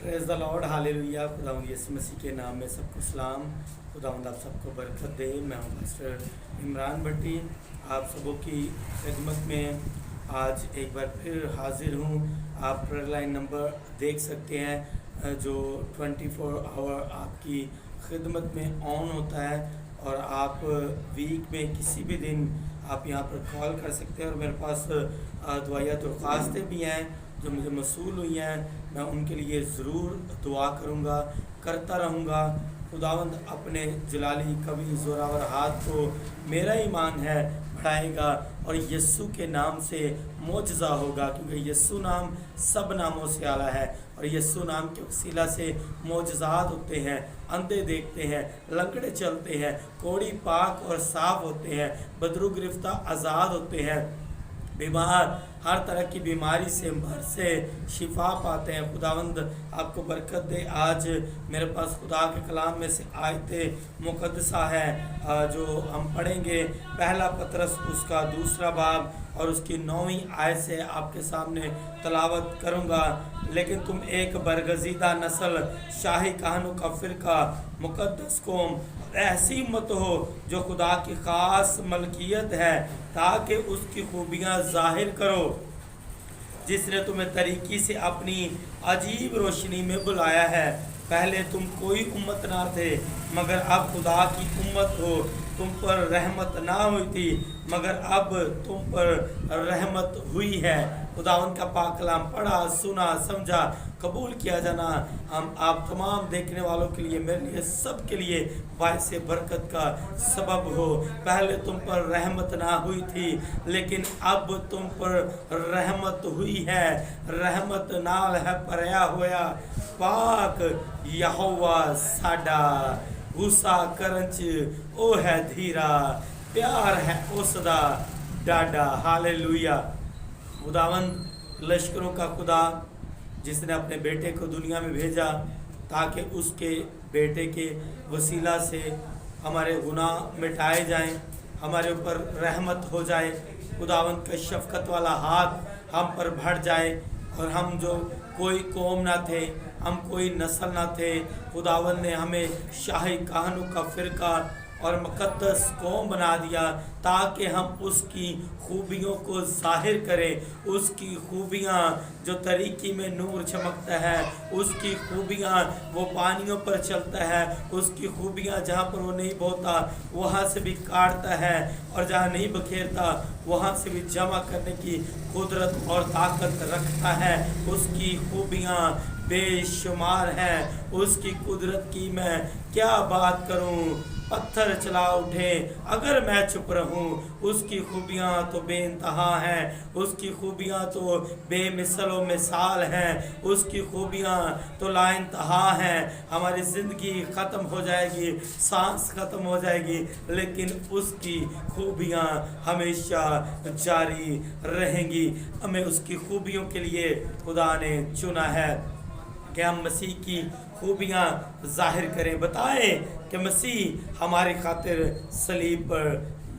Praise the Lord, hallelujah. खुदावंद यीशु मसीह के नाम में सबको सलाम। खुदावंद आप सबको बरकत दे। मैं हूँ पास्टर इमरान भट्टी, आप सबों की खिदमत में आज एक बार फिर हाजिर हूँ। आप प्रेयर लाइन नंबर देख सकते हैं जो 24 आवर आपकी खिदमत में ऑन होता है, और आप वीक में किसी भी दिन आप यहाँ पर कॉल कर सकते हैं। और मेरे पास दुआया दरख्वास्तें भी हैं जो मुझे मसूल हुई हैं, मैं उनके लिए ज़रूर दुआ करूँगा, करता रहूँगा। खुदावंद अपने जलाली कवि ज़ोरावर हाथ को मेरा ईमान है बढ़ाएगा, और यस्सु के नाम से मोजज़ा होगा, क्योंकि यस्सु नाम सब नामों से आला है, और यस्सु नाम के वसीला से मोजज़ात होते हैं। अंधे देखते हैं, लंगड़े चलते हैं, कोढ़ी पाक और साफ होते हैं, बदरू गिरफ्तार आज़ाद होते हैं, बीमार हर तरह की बीमारी से मर से शिफा पाते हैं। खुदावंद आपको बरकत दे। आज मेरे पास खुदा के कलाम में से आयत मुक़द्दसा है जो हम पढ़ेंगे। पहला पतरस उसका 2 बाब और उसकी 9वीं आयत से आपके सामने तलावत करूँगा। लेकिन तुम एक बरगज़ीदा नस्ल, शाही कहानों का फ़िरका, मुक़द्दस कौम, ऐसी उम्मत हो जो खुदा की ख़ास मलकियत है, ताकि उसकी खूबियाँ ज़ाहिर करो, जिसने तुम्हें तरीक़ी से अपनी अजीब रोशनी में बुलाया है। पहले तुम कोई उम्मत ना थे, मगर अब खुदा की उम्मत हो। तुम पर रहमत ना हुई थी, मगर अब तुम पर रहमत हुई है। खुदावंद का पाक कलाम पढ़ा, सुना, समझा, कबूल किया जाना हम आप तमाम देखने वालों के लिए, मेरे लिए, सब के लिए बायस बरकत का सबब हो। पहले तुम पर रहमत ना हुई थी, लेकिन अब तुम पर रहमत हुई है। रहमत नाल है भरया होया पाक यहोवा साडा, गुस्सा करन च ओ है धीरा, प्यार है उसदा डाडा। हालेलुया। खुदावंद लश्करों का खुदा, जिसने अपने बेटे को दुनिया में भेजा ताकि उसके बेटे के वसीला से हमारे गुनाह मिटाए जाएं, हमारे ऊपर रहमत हो जाए, खुदावंद का शफ़क़त वाला हाथ हम पर बढ़ जाए, और हम जो कोई कौम ना थे, हम कोई नस्ल ना थे, खुदावंद ने हमें शाही कहानों का फ़िरका और मुक़द्दस कौम बना दिया, ताकि हम उसकी खूबियों को ज़ाहिर करें। उसकी खूबियाँ जो तरीक़ी में नूर चमकता है, उसकी खूबियाँ वो पानियों पर चलता है, उसकी खूबियाँ जहाँ पर वो नहीं बोता वहाँ से भी काटता है, और जहाँ नहीं बखेरता वहाँ से भी जमा करने की कुदरत और ताकत रखता है। उसकी खूबियाँ बेशुमार हैं, उसकी कुदरत की मैं क्या बात करूं। पत्थर चला उठे अगर मैं चुप रहूं, उसकी खूबियाँ तो बेइंतहा हैं, उसकी खूबियाँ तो बेमिसल व मिसाल हैं, उसकी खूबियाँ तो लाइंतहा हैं। हमारी ज़िंदगी ख़त्म हो जाएगी, सांस ख़त्म हो जाएगी, लेकिन उसकी खूबियाँ हमेशा जारी रहेंगी। हमें उसकी खूबियों के लिए खुदा ने चुना है कि हम मसीह की खूबियाँ ज़ाहिर करें, बताएं कि मसीह हमारी खातिर सलीब पर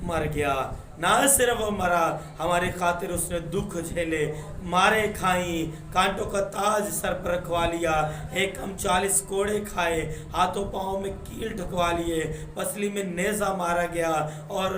मर गया। ना सिर्फ वो मरा, हमारे खातिर उसने दुख झेले, मारे खाई, कांटों का ताज सर पर रखवा लिया, एक हम 40 कोड़े खाए, हाथों पाँव में कील ठुकवा लिए, पसली में नेज़ा मारा गया, और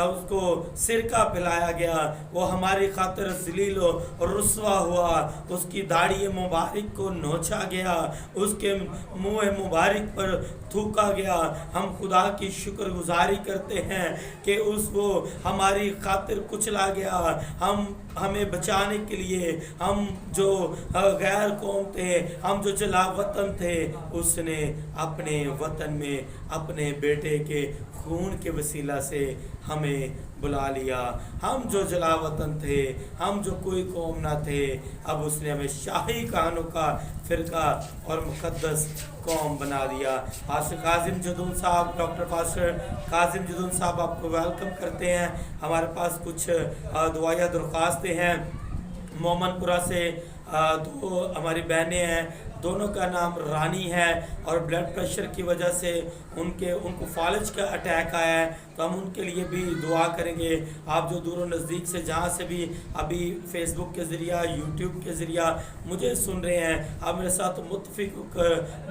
उसको सिरका पिलाया गया। वो हमारी खातिर ज़लील और रुस्वा हुआ, उसकी दाढ़ी मुबारक को नोचा गया, उसके मुँह मुबारक पर थूका गया। हम खुदा की शुक्रगुजारी करते हैं कि उसको हमारी खातिर कुचला गया, हमें बचाने के लिए। हम जो गैर कौम थे, हम जो जला वतन थे, उसने अपने वतन में अपने बेटे के खून के वसीला से हमें बुला लिया। हम जो जला वतन थे, हम जो कोई कौम ना थे, अब उसने हमें शाही कहानों का फ़िरका और मुक़द्दस कौम बना दिया। पास्टर काजिम जदून साहब, डॉक्टर पास्टर काजिम जदून साहब आपको वेलकम करते हैं। हमारे पास कुछ दुआया दरख्वास्तें हैं। मोमनपुरा से 2 हमारी बहनें हैं दोनों का नाम रानी है, और ब्लड प्रेशर की वजह से उनको फालज का अटैक आया है, तो हम उनके लिए भी दुआ करेंगे। आप जो दूर नज़दीक से जहाँ से भी अभी फेसबुक के ज़रिया, यूट्यूब के ज़रिया मुझे सुन रहे हैं, आप मेरे साथ मुतफिक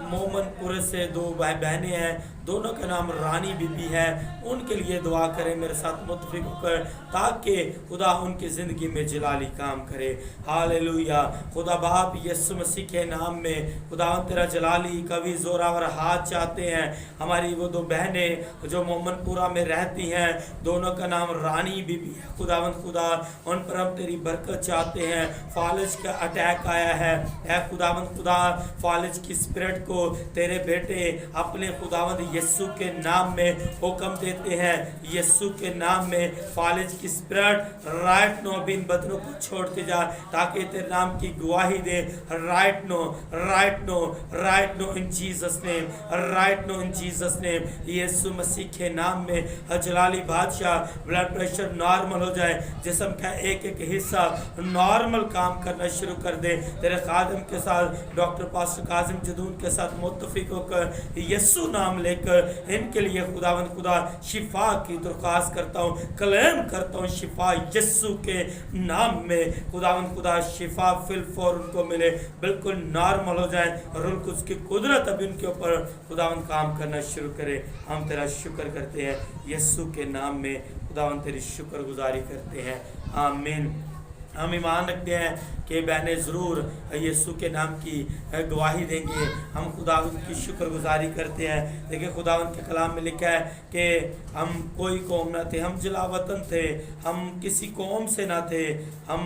मोमनपुर से 2 भाई बहनें हैं, दोनों का नाम रानी बीबी है, उनके लिए दुआ करें मेरे साथ मुतफिक होकर, ताकि खुदा उनकी ज़िंदगी में जलाली काम करे। हालेलुया। खुदा बाप यीशु मसीह के नाम में खुदा तेरा जलाली कभी जोरावर हाथ चाहते हैं। हमारी वो 2 बहनें जो मोमनपुरा में रहती हैं, दोनों का नाम रानी बीबी है। खुदावंद खुदा उन पर हम तेरी बरकत चाहते हैं। फालज का अटैक आया है, ऐ खुदावंद खुदा फालज की स्पिरिट को तेरे बेटे अपने खुदावंद यीशु के नाम में हुक्म देते हैं। यीशु के नाम में फालिज की स्पिरिट राइट नो बिन बदनों को छोड़ते जा, ताकि तेरे नाम की गवाही दे। Right now, right now, right now in Jesus name, right now in Jesus name. यीशु मसीह के नाम में जलाली बादशाह ब्लड प्रेशर नॉर्मल हो जाए, जिस्म का एक एक हिस्सा नॉर्मल काम करना शुरू कर दे। तेरे खादिम के साथ डॉक्टर पास्टर काजिम जदून के साथ मुत्तफिक होकर यीशु नाम लेकर इनके लिए खुदावंद खुदा शिफा की दरख्वास्त करता हूँ, क्लेम करता हूँ शिफा यीशु के नाम में। खुदावंद खुदा शिफा फिल फॉर उनको मिले, बिल्कुल नॉर्मल हो जाए, और उनको उसकी कुदरत अभी उनके ऊपर खुदावंद काम करना शुरू करे। हम तेरा शुक्र करते हैं यीशु के नाम में, खुदावंद तेरी शुक्रगुजारी करते हैं। आमीन। हम ईमान रखते हैं कि बहनें ज़रूर यीशु के नाम की गवाही देंगे। हम खुदावंद की शुक्रगुजारी करते हैं। देखिए खुदावंद के कलाम में लिखा है कि हम कोई कौम ना थे, हम जिला वतन थे, हम किसी कौम से ना थे, हम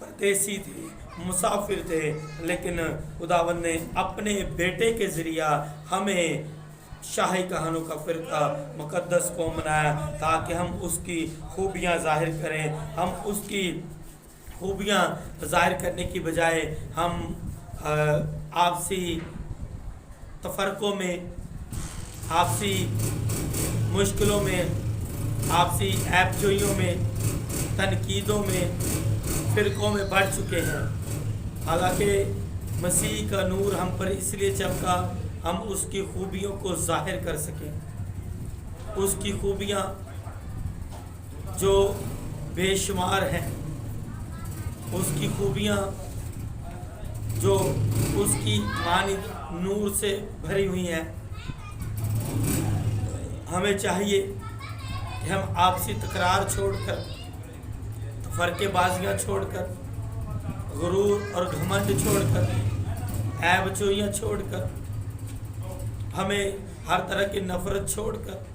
परदेसी थे, मुसाफिर थे, लेकिन खुदावंद ने अपने बेटे के ज़रिया हमें शाही कहानों का फ़िरका मुक़द्दस कौम बनाया, ताकि हम उसकी खूबियाँ ज़ाहिर करें। हम उसकी खूबियाँ ज़ाहिर करने की बजाय हम आपसी तफरक़ों में, आपसी मुश्किलों में, आपसी ऐबजोइयों में, तनकीदों में, फ़िरक़ों में बढ़ चुके हैं। हालांकि मसीह का नूर हम पर इसलिए चमका हम उसकी खूबियों को ज़ाहिर कर सकें। उसकी खूबियाँ जो बेशुमार हैं, उसकी खूबियाँ जो उसकी मानिद नूर से भरी हुई हैं। हमें चाहिए कि हम आपसी तकरार छोड़कर, फ़र्क़ेबाज़ियाँ छोड़कर, गुरूर और घमंड छोड़कर, ऐबजोइयाँ छोड़कर, हमें हर तरह की नफ़रत छोड़कर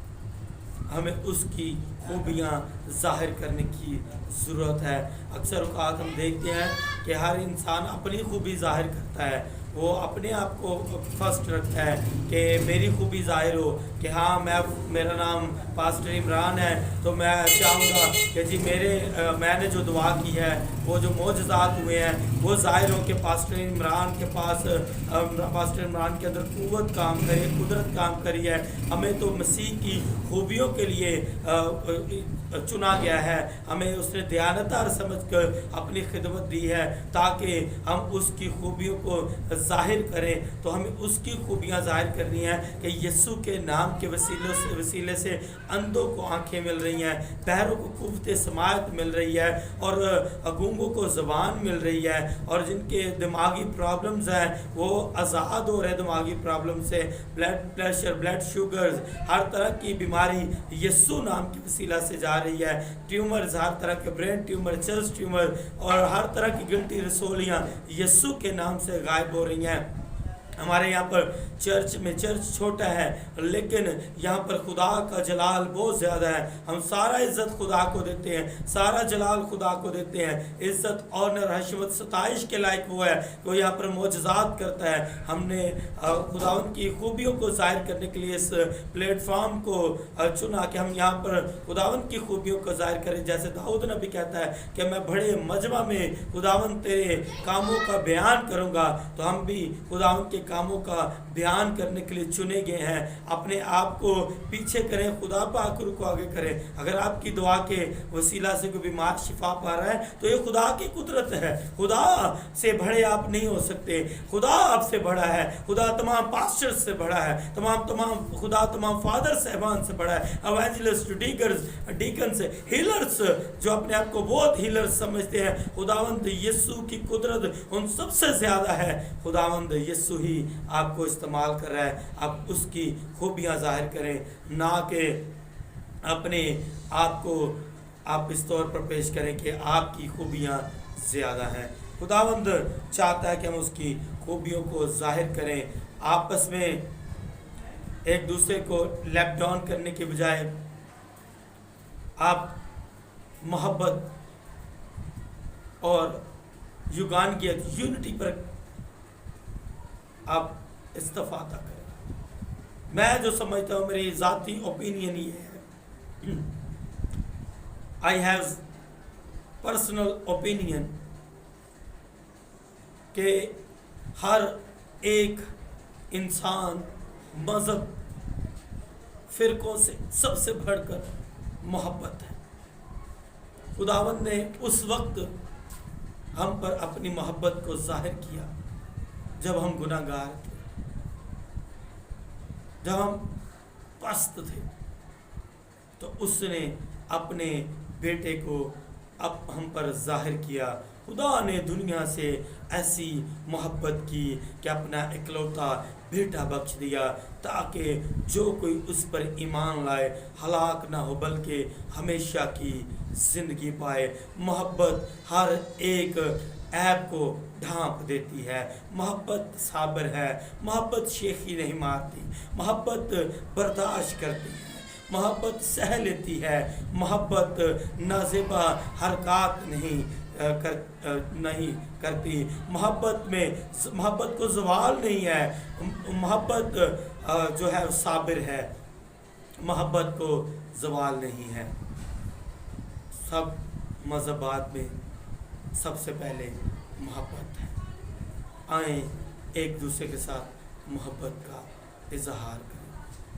हमें उसकी खूबियाँ ज़ाहिर करने की ज़रूरत है। अक्सर औक़ात हम देखते हैं कि हर इंसान अपनी खूबी ज़ाहिर करता है, वो अपने आप को फर्स्ट रखता है कि मेरी खूबी ज़ाहिर हो, कि हाँ मेरा नाम पास्टर इमरान है, तो मैं चाहूँगा कि जी मैंने जो दुआ की है, वो जो मोजज़ात हुए हैं, वो ज़ाहिर हो कि पास्टर इमरान के पास पास्टर इमरान के अंदर क़ुव्वत काम करे, कुदरत काम करी है। हमें तो मसीह की खूबियों के लिए चुना गया है, हमें उसने दयानतदार समझकर अपनी खिदमत दी है, ताकि हम उसकी खूबियों को ज़ाहिर करें। तो हमें उसकी खूबियाँ ज़ाहिर करनी है कि यीशु के नाम के वसीले से अंधों को आंखें मिल रही हैं, पैरों को कुव्वत समाअत मिल रही है, और गूंगों को ज़बान मिल रही है, और जिनके दिमागी प्रॉब्लम्स हैं वो आज़ाद हो रहे दिमागी प्रॉब्लम से। ब्लड प्रेशर, ब्लड शुगर्स, हर तरह की बीमारी यीशु नाम के वसीला से जा रही है। ट्यूमर्स, हर तरह के ब्रेन ट्यूमर, चेस्ट ट्यूमर, और हर तरह की गिल्टी रसोलियाँ यीशु के नाम से गायब हो रही हैं। हमारे यहाँ पर चर्च छोटा है, लेकिन यहाँ पर खुदा का जलाल बहुत ज़्यादा है। हम सारा इज़्ज़त खुदा को देते हैं, सारा जलाल खुदा को देते हैं। इज़्ज़त, ऑनर, हशमत, सताइश के लायक वो है, वो यहाँ पर मोजज़ात करता है। हमने खुदावन की खूबियों को ज़ाहिर करने के लिए इस प्लेटफॉर्म को चुना कि हम यहाँ पर खुदावन की खूबियों को ज़ाहिर करें। जैसे दाऊद नबी कहता है कि मैं बड़े मजमा में खुदावन तेरे कामों का बयान करूँगा, तो हम भी खुदावन के کاموں کا بیان کرنے کے لیے چنے گئے ہیں، اپنے آپ کو پیچھے کریں، خدا پاک کو آگے کریں۔ اگر آپ کی دعا کے وسیلہ سے کوئی بیمار شفا پا رہا ہے تو یہ خدا کی قدرت ہے۔ خدا سے بڑے آپ نہیں ہو سکتے، خدا آپ سے بڑا ہے، خدا تمام پاسٹر سے بڑا ہے، خدا تمام فادر صاحبان سے بڑا ہے، ایوانجلسٹ، ڈیکنز، ہیلرز جو اپنے آپ کو بہت ہیلر سمجھتے ہیں، خداوند یسوع کی قدرت ان سب سے زیادہ ہے۔ خداوند یسوع ہی آپ کو استعمال کر رہا ہے، آپ اس کی خوبیاں ظاہر کریں، نہ کہ اپنے آپ کو آپ اس طور پر پیش کریں کہ آپ کی خوبیاں زیادہ ہیں۔ خداوند چاہتا ہے کہ ہم اس کی خوبیوں کو ظاہر کریں، آپس میں ایک دوسرے کو لیپ ڈاؤن کرنے کے بجائے آپ محبت اور یگانگیت، یونٹی پر آپ استفادہ کریں۔ میں جو سمجھتا ہوں، میری ذاتی اوپینین یہ ہے، آئی ہیو پرسنل اوپینین، کہ ہر ایک انسان مذہب فرقوں سے سب سے بڑھ کر محبت ہے۔ خداوند نے اس وقت ہم پر اپنی محبت کو ظاہر کیا جب ہم گناہ گار تھے، جب ہم پست تھے، تو اس نے اپنے بیٹے کو ہم پر ظاہر کیا۔ خدا نے دنیا سے ایسی محبت کی کہ اپنا اکلوتا بیٹا بخش دیا، تاکہ جو کوئی اس پر ایمان لائے ہلاک نہ ہو بلکہ ہمیشہ کی زندگی پائے۔ محبت ہر ایک عیب کو ڈھانپ دیتی ہے، محبت صابر ہے، محبت شیخی نہیں مارتی، محبت برداشت کرتی ہے، محبت سہ لیتی ہے، محبت نازیبا حرکات نہیں کرتی، محبت کو زوال نہیں ہے، محبت جو ہے صابر ہے، محبت کو زوال نہیں ہے۔ سب مذہبات میں سب سے پہلے محبت ہے۔ آئیں ایک دوسرے کے ساتھ محبت کا اظہار کریں۔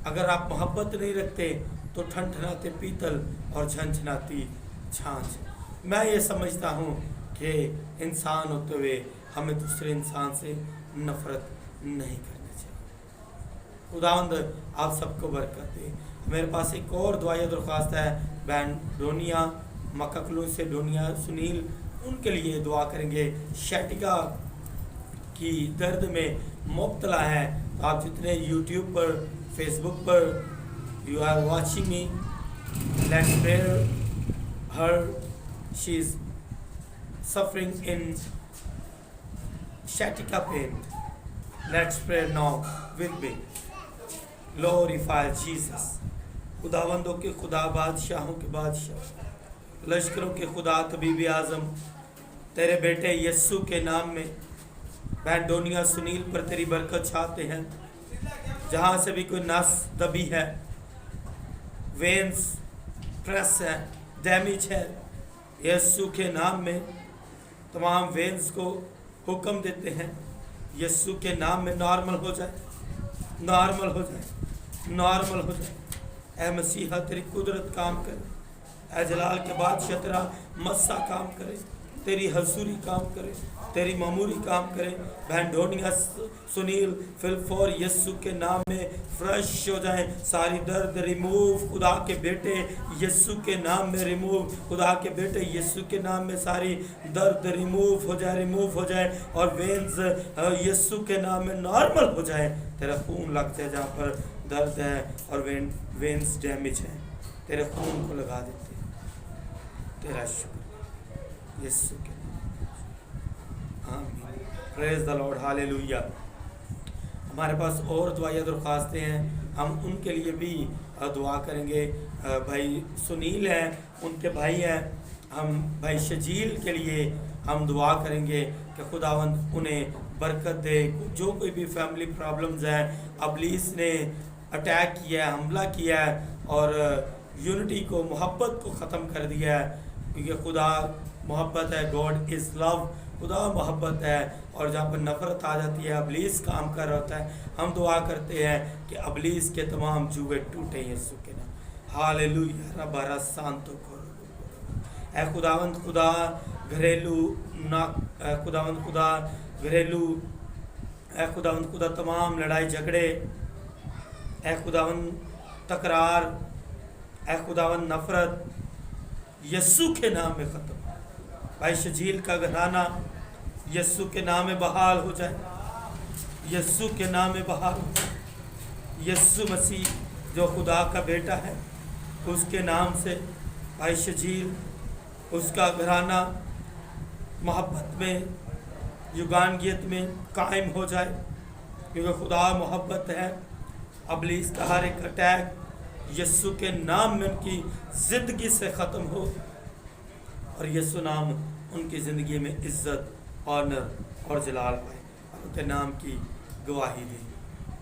اگر آپ محبت نہیں رکھتے تو ٹھنٹھناتے پیتل اور جھنجھناتی چھاچھ۔ میں یہ سمجھتا ہوں کہ انسان ہوتے ہوئے ہمیں دوسرے انسان سے نفرت نہیں کرنی چاہیے۔ خداوند آپ سب کو برکت دے۔ میرے پاس ایک اور دعائیہ درخواست ہے، بہن ڈونیا مککلو سے، ڈونیا سنیل، ان کے لیے دعا کریں گے۔ شیٹکا کی درد میں مبتلا ہے۔ آپ جتنے یوٹیوب پر، فیس بک پر you are watching me, let's prayer her, she is suffering in sciatica pain. Let's pray now with me. Glorify Jesus. خداوندوں کے خدا، بادشاہوں کے بادشاہ، لشکروں کے خدا، طبیب اعظم، تیرے بیٹے یسوع کے نام میں بہن ڈونیا سنیل پر تیری برکت چاہتے ہیں۔ جہاں سے بھی کوئی نس دبی ہے، وینز پریس ہے، ڈیمیج ہے، یسوع کے نام میں تمام وینز کو حکم دیتے ہیں، یسوع کے نام میں نارمل ہو جائے، نارمل ہو جائے، نارمل ہو جائے۔ اے مسیحا تیری قدرت کام کرے، اے جلال کے بادشاہ تیرا مسا کام کرے، تیری حضوری کام کرے، تیری معموری کام کرے۔ بہن ڈونیا سنیل فلفور یسوع کے نام میں فریش ہو جائیں، ساری درد ریموو خدا کے بیٹے یسوع کے نام میں، ریموو خدا کے بیٹے یسوع کے نام میں، ساری درد ریموو ہو جائے، ریموو ہو جائے، اور وینز یسوع کے نام میں نارمل ہو جائے۔ تیرا خون لگ جائے جہاں پر درد ہے اور وینز ڈیمیج ہے، تیرے خون کو لگا دیتے ہیں۔ تیرا شکر یسوع کے نام، آمین۔ پریز دا لارڈ، ہالےلویا۔ ہمارے پاس اور دعائیہ درخواستیں ہیں، ہم ان کے لیے بھی دعا کریں گے۔ بھائی سنیل ہیں، ان کے بھائی ہیں، ہم بھائی شجیل کے لیے ہم دعا کریں گے کہ خداوند انہیں برکت دے۔ جو کوئی بھی فیملی پرابلمز ہیں، ابلیس نے اٹیک کیا ہے، حملہ کیا ہے اور یونٹی کو، محبت کو ختم کر دیا ہے، کیونکہ خدا محبت ہے، گاڈ از لو۔ خدا محبت ہے، اور جہاں پر نفرت آ جاتی ہے، ابلیس کام کر رہا ہوتا ہے، ہم دعا کرتے ہیں کہ ابلیس کے تمام جوئے ٹوٹیں یسوع کے نام۔ ہاللویا رب رسانتو کو، اے خداوند خدا گھریلو اے خداوند خدا گھریلو، اے خداوند خدا تمام لڑائی جھگڑے، اے خداوند تکرار، اے خداوند نفرت یسوع کے نام میں ختم۔ بھائی شجیل کا گھرانہ یسوع کے نام میں بحال ہو جائے، یسوع کے نام میں بحال ہو جائے۔ یسوع مسیح جو خدا کا بیٹا ہے، اس کے نام سے بھائی شجیل اس کا گھرانہ محبت میں، یگانگیت میں قائم ہو جائے، کیونکہ خدا محبت ہے۔ ابلیس کا ہر ایک اٹیک یسوع کے نام میں ان کی زندگی سے ختم ہو، اور یسوع نام ان کی زندگی میں عزت، آنر اور جلال پائے، اور ان کے نام کی گواہی دے۔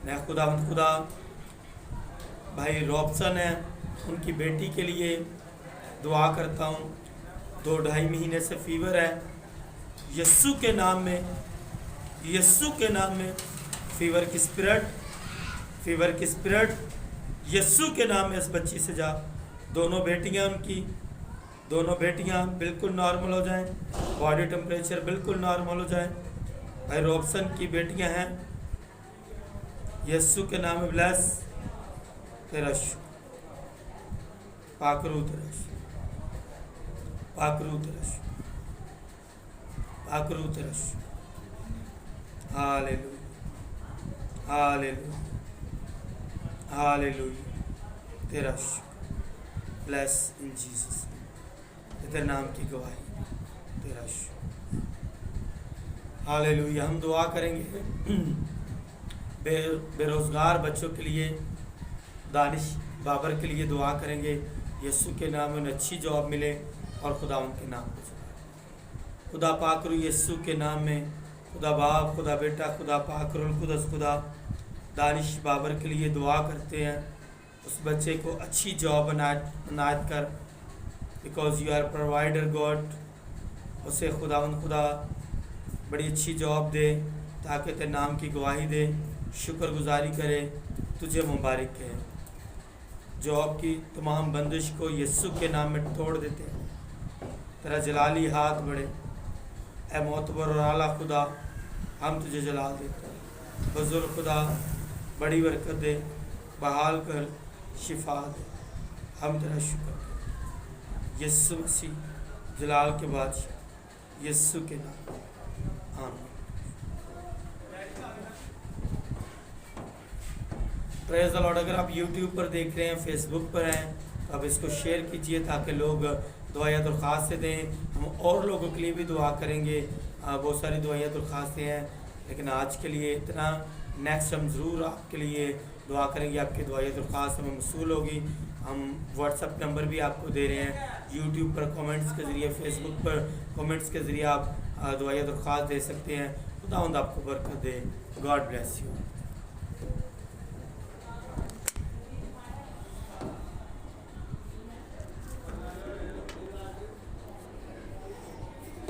میں خدا بھائی روبسن ہے، ان کی بیٹی کے لیے دعا کرتا ہوں، 2-2.5 مہینے سے فیور ہے، یسوع کے نام میں، یسوع کے نام میں فیور کی اسپرٹ یسوع کے نام میں اس بچی سے جا۔ دونوں بیٹیاں ان کی، دونوں بیٹیاں بالکل نارمل ہو جائیں، باڈی ٹمپریچر بالکل نارمل ہو جائے۔ بھائی روبسن کی بیٹیاں ہیں، یسوع کے نام میں بلیس، تیرا شکر، پاک روح تیرا شکر، پاک روح تیرا شکر، پاک روح تیرا شکر۔ ہاللویا، ہاللویا، ہاللویا، تیرا شکر، بلیس ان جیسس، تیرے نام کی گواہی، تیرا شکر۔ ہاللویا۔ ہم دعا کریں گے بے روزگار بچوں کے لیے، دانش بابر کے لیے دعا کریں گے، یسوع کے نام میں انہیں اچھی جاب ملے، اور خدا ان کے نام کو سنائے۔ خدا پاک روح یسوع کے نام میں، خدا باپ، خدا بیٹا، خدا پاک روح القدس، خدا دانش بابر کے لیے دعا کرتے ہیں، اس بچے کو اچھی جاب عنایت کر، because you are provider God. اسے خدا بڑی اچھی جاب دے، تاکہ تیرے نام کی گواہی دے، شکر گزاری کرے، تجھے مبارک کہے۔ جاب کی تمام بندش کو یسوع کے نام میں توڑ دیتے ہیں، تیرا جلالی ہاتھ بڑھے۔ اے معتبر اور اعلیٰ خدا، ہم تجھے جلال دیتے ہیں۔ بزرگ خدا بڑی برکت دے، بحال کر، شفا دے، ہم تیرا شکر کریں۔ یسوع مسیح جلال کے بادشاہ، یسوع کے نام، آمین۔ پریز دی لارڈ۔ اگر آپ یوٹیوب پر دیکھ رہے ہیں، فیس بک پر ہیں، تو آپ اس کو شیئر کیجئے تاکہ لوگ دعائیں درخواستیں دیں۔ ہم اور لوگوں کے لیے بھی دعا کریں گے، بہت ساری دعائیں درخواستیں ہیں، لیکن آج کے لیے اتنا۔ نیکسٹ ہم ضرور آپ کے لیے دعا کریں گے، آپ کی دعائیں درخواست ہمیں موصول ہوگی۔ ہم واٹس ایپ نمبر بھی آپ کو دے رہے ہیں، یوٹیوب پر کومنٹس کے ذریعے، فیس بک پر کومنٹس کے ذریعے آپ دعائیں درخواست دے سکتے ہیں۔ خداوند آپ کو برکت دے۔ God bless you.